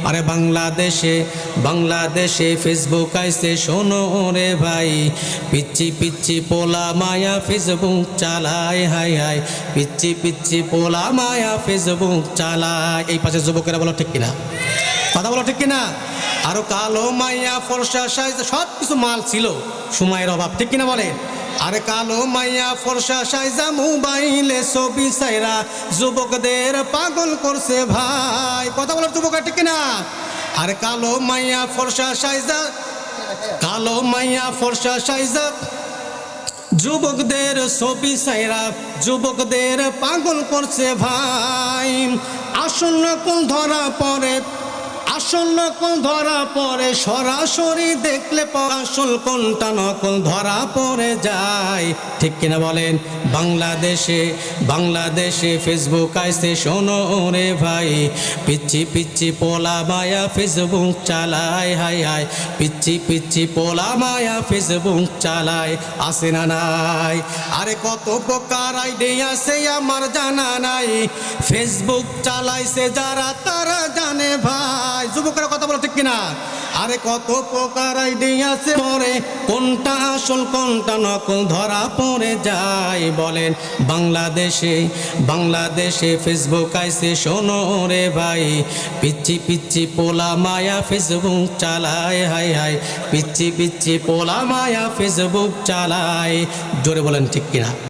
আরে বাংলাদেশে বাংলাদেশে ফেসবুক আইছে শোনো রে ভাই, পিচ্ছি পিচ্ছি পোলা মায়া ফেসবুক চালায়, হাই হাই পিচ্ছি পিচ্ছি পোলা মায়া ফেসবুক চালায়। এই পাশে যুবকেরা বলো ঠিক কিনা, কথা বলো ঠিক কিনা। আরো কালো মাইয়া ফর্সা সাইজ সব কিছু মাল ছিল, সময়ের অভাব, ঠিক কিনা বলেন। আরে কালো মাইয়া ফর্সা সাইজা মোবাইলে ছবি সাইরা যুবকদের পাগল করছে ভাই, কথা বলো যুবকেরা ঠিক কিনা। আরে কালো মাইয়া ফর্সা সাইজা, কালো মাইয়া ফর্সা সাইজা যুবকদের ছবি সাইরা যুবকদের পাগল করছে ভাই। আসন্ন কোন ধরা পড়ে, আসল কোন ধরা পড়ে, সরাসরি দেখলে আসল কোনটা নকল ধরা পড়ে যায়, ঠিক কিনা বলেন। বাংলাদেশে বাংলাদেশে ফেসবুক আইছে শোনো রে ভাই, পিচ্ছি পিচ্ছি পোলা মায়া ফেসবুক চালায়, হাই হাই পিচ্ছি পিচ্ছি পোলা মায়া ফেসবুক চালায়, আসে না নাই। আরে কত প্রকার আইডি আছে আমার জানা নাই, ফেসবুক চালাইছে যারা তারা জানে ভাই, যুবকরা কথা বলো ঠিক কিনা। আরে কত প্রকার আইডি আছে, পরে কোনটা আসল কোনটা নকল ধরা পড়ে যায় বলেন। বাংলাদেশে বাংলাদেশে ফেসবুক আইছে শোনো রে ভাই, পিচ্ছি পিচ্ছি পোলা মায়া ফেসবুক চালায়, হাই হাই পিচ্ছি পিচ্ছি পোলা মায়া ফেসবুক চালায়, জোরে বলেন ঠিক কিনা।